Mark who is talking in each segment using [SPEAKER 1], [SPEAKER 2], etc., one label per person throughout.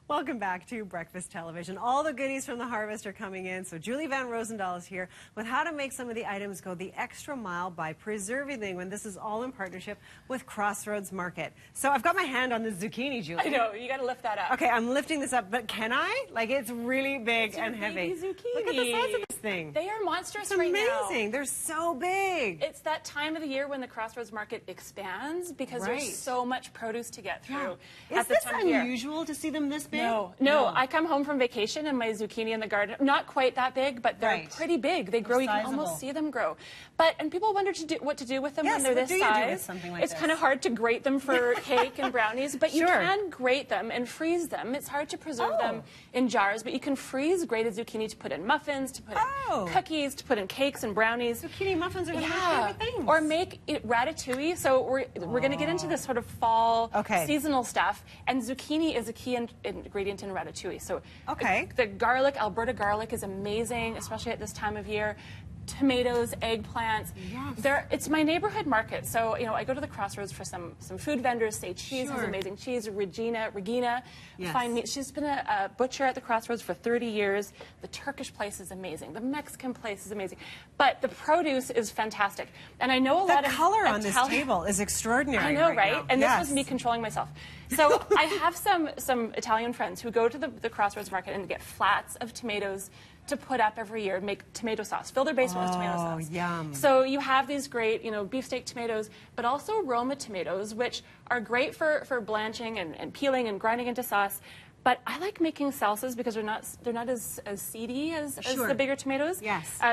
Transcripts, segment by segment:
[SPEAKER 1] Welcome back to Breakfast Television. All the goodies from the harvest are coming in. So Julie Van Rosendaal is here with how to make some of the items go the extra mile by preserving them. And this is all in partnership with Crossroads Market. So I've got my hand on the zucchini, Julie.
[SPEAKER 2] I know, you got to lift that up.
[SPEAKER 1] Okay, I'm lifting this up, but can I? Like, it's really big and heavy.
[SPEAKER 2] Zucchini.
[SPEAKER 1] Look at the size of this thing.
[SPEAKER 2] They are monstrous
[SPEAKER 1] It's
[SPEAKER 2] right now.
[SPEAKER 1] amazing. They're so big.
[SPEAKER 2] It's that time of the year when the Crossroads Market expands because there's so much produce to get through.
[SPEAKER 1] Is this unusual to see them this big?
[SPEAKER 2] No. I come home from vacation and my zucchini in the garden, not quite that big, but they're pretty big. They grow. You can almost see them grow. And people wonder what to do with them when they're this size. It's kind of hard to grate them for cake and brownies, but you can grate them and freeze them. It's hard to preserve them in jars, but you can freeze grated zucchini to put in muffins, to put in cookies, to put in cakes and brownies.
[SPEAKER 1] Zucchini muffins are one of my favorite things.
[SPEAKER 2] Or make it ratatouille. So we're going to get into this sort of fall seasonal stuff, and zucchini is a key ingredient in ratatouille. So the garlic, Alberta garlic, is amazing, especially at this time of year. Tomatoes, eggplants. It's my neighborhood market. So, I go to the Crossroads for some food vendors. Say Cheese has amazing cheese. Regina, fine meat. She's been a butcher at the Crossroads for 30 years. The Turkish place is amazing. The Mexican place is amazing. But the produce is fantastic. And I know a lot of...
[SPEAKER 1] The color on this table is extraordinary.
[SPEAKER 2] I know, right? And this was me controlling myself. So I have some Italian friends who go to the Crossroads Market and get flats of tomatoes to put up every year, make tomato sauce, fill their basement with tomato sauce.
[SPEAKER 1] Yum.
[SPEAKER 2] So you have these great, beefsteak tomatoes, but also Roma tomatoes, which are great for blanching and peeling and grinding into sauce. But I like making salsas because they're not as seedy as the bigger tomatoes.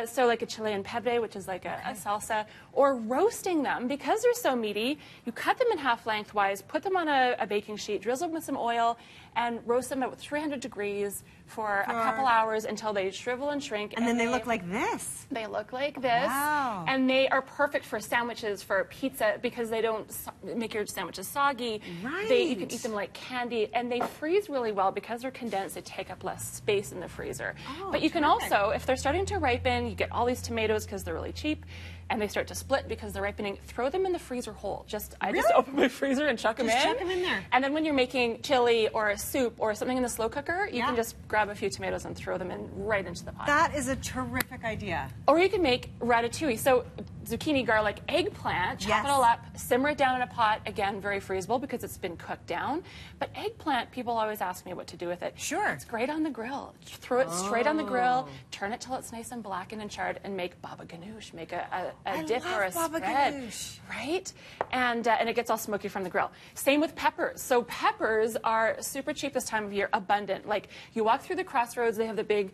[SPEAKER 2] So like a Chilean pebre, which is like a salsa, or roasting them because they're so meaty. You cut them in half lengthwise, put them on a baking sheet, drizzle them with some oil, and roast them at 300 degrees for a couple hours until they shrivel and shrink.
[SPEAKER 1] And then they look like this.
[SPEAKER 2] They look like this.
[SPEAKER 1] Wow.
[SPEAKER 2] And they are perfect for sandwiches, for pizza, because they don't make your sandwiches soggy. You can eat them like candy, and they freeze really well because they're condensed. They take up less space in the freezer. But you can also, if they're starting to ripen, you get all these tomatoes because they're really cheap, and they start to split because they're ripening, throw them in the freezer whole. I just open my freezer and chuck them in.
[SPEAKER 1] Chuck them in there.
[SPEAKER 2] And then when you're making chili or a soup or something in the slow cooker, you can just grab a few tomatoes and throw them in right into the pot.
[SPEAKER 1] That is a terrific idea.
[SPEAKER 2] Or you can make ratatouille. So zucchini, garlic, eggplant, chop it all up, simmer it down in a pot. Again, very freezable because it's been cooked down. But eggplant, people always ask me what to do with it. It's great on the grill. Throw it straight on the grill, turn it till it's nice and blackened and charred, and make baba ganoush. Make a dip or a spread, right? And it gets all smoky from the grill. Same with peppers. So peppers are super cheap this time of year, abundant. Like you walk through the Crossroads, they have the big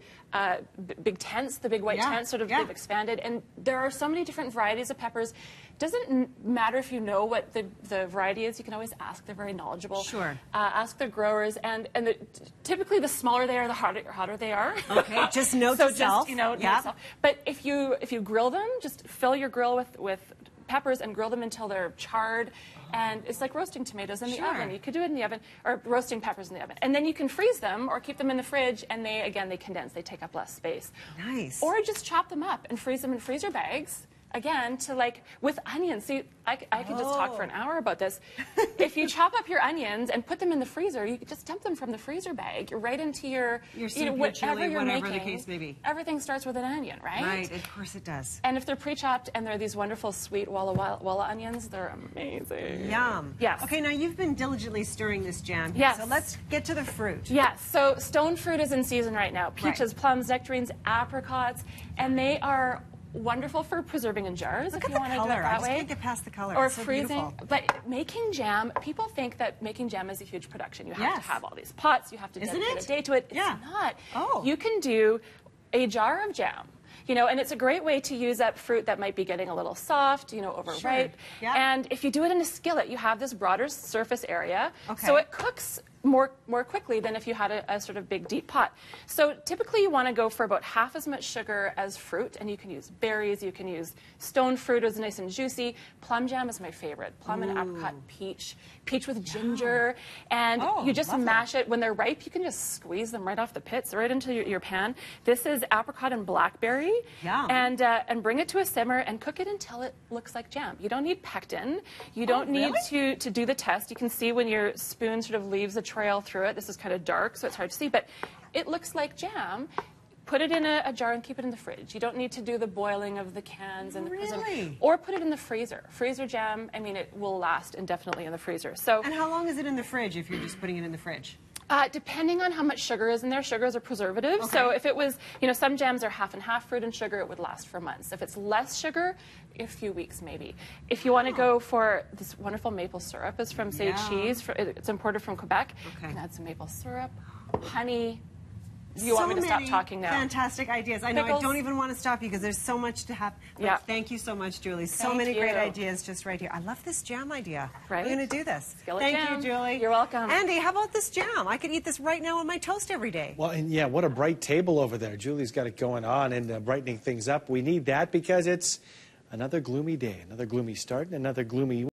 [SPEAKER 2] tents, the big white tents, they've expanded, and there are so many different varieties of peppers. Doesn't matter if you know what the variety is. You can always ask. They're very knowledgeable. Ask the growers, and typically the smaller they are, the hotter they are.
[SPEAKER 1] Just note to self.
[SPEAKER 2] Note to self. But if you grill them, just fill your grill with peppers and grill them until they're charred. And it's like roasting tomatoes in the oven. You could do it in the oven, or roasting peppers in the oven. And then you can freeze them or keep them in the fridge, and they condense. They take up less space. Or just chop them up and freeze them in freezer bags. Again, with onions. See, I could just talk for an hour about this. If you chop up your onions and put them in the freezer, you could just dump them from the freezer bag right into your
[SPEAKER 1] soup,
[SPEAKER 2] whatever you're making.
[SPEAKER 1] Whatever the case may be.
[SPEAKER 2] Everything starts with an onion, right?
[SPEAKER 1] Right, of course it does.
[SPEAKER 2] And if they're pre-chopped and they're these wonderful sweet Walla onions, they're amazing.
[SPEAKER 1] Yum.
[SPEAKER 2] Yes.
[SPEAKER 1] Okay, now you've been diligently stirring this jam here, so let's get to the fruit.
[SPEAKER 2] Yes, so stone fruit is in season right now. Peaches, plums, nectarines, apricots, and they are wonderful for preserving in jars.
[SPEAKER 1] Look
[SPEAKER 2] if
[SPEAKER 1] at
[SPEAKER 2] you want
[SPEAKER 1] the
[SPEAKER 2] to do it
[SPEAKER 1] color.
[SPEAKER 2] that
[SPEAKER 1] I just
[SPEAKER 2] way.
[SPEAKER 1] can't get past the color.
[SPEAKER 2] Or
[SPEAKER 1] it's so
[SPEAKER 2] freezing.
[SPEAKER 1] Beautiful.
[SPEAKER 2] But making jam, people think that making jam is a huge production. You have to have all these pots. You have to dedicate a day to it. It's not. You can do a jar of jam. And it's a great way to use up fruit that might be getting a little soft, overripe. And if you do it in a skillet, you have this broader surface area, so it cooks more quickly than if you had a sort of big deep pot. So typically you want to go for about half as much sugar as fruit, and you can use berries, you can use stone fruit, it's nice and juicy. Plum jam is my favorite. Plum and apricot, peach with ginger, and you just mash it. When they're ripe, you can just squeeze them right off the pits, right into your pan. This is apricot and blackberry, and bring it to a simmer and cook it until it looks like jam. You don't need pectin. You don't need to do the test. You can see when your spoon sort of leaves the trail through it. This is kind of dark, so it's hard to see, but it looks like jam. Put it in a jar and keep it in the fridge. You don't need to do the boiling of the cans and
[SPEAKER 1] really?
[SPEAKER 2] Or put it in the freezer. Freezer jam, I mean, it will last indefinitely in the freezer. So.
[SPEAKER 1] And how long is it in the fridge if you're just putting it in the fridge?
[SPEAKER 2] Depending on how much sugar is in there, sugar is a preservative. Okay. So if it was, some jams are half and half fruit and sugar, it would last for months. If it's less sugar, a few weeks maybe. If you want to go for this wonderful maple syrup, is from Sage Cheese. It's imported from Quebec. Okay. You can add some maple syrup, honey. Do you want me to stop talking now?
[SPEAKER 1] Fantastic ideas. I know I don't even want to stop you because there's so much to have. Yeah. Thank you so much, Julie. So many great ideas just right here. I love this jam idea.
[SPEAKER 2] Right.
[SPEAKER 1] We're going to do this.
[SPEAKER 2] Thank
[SPEAKER 1] you, Julie.
[SPEAKER 2] You're welcome.
[SPEAKER 1] Andy, how about this jam? I could eat this right now on my toast every day.
[SPEAKER 3] Well, and yeah, what a bright table over there. Julie's got it going on and brightening things up. We need that because it's another gloomy day, another gloomy start, and another gloomy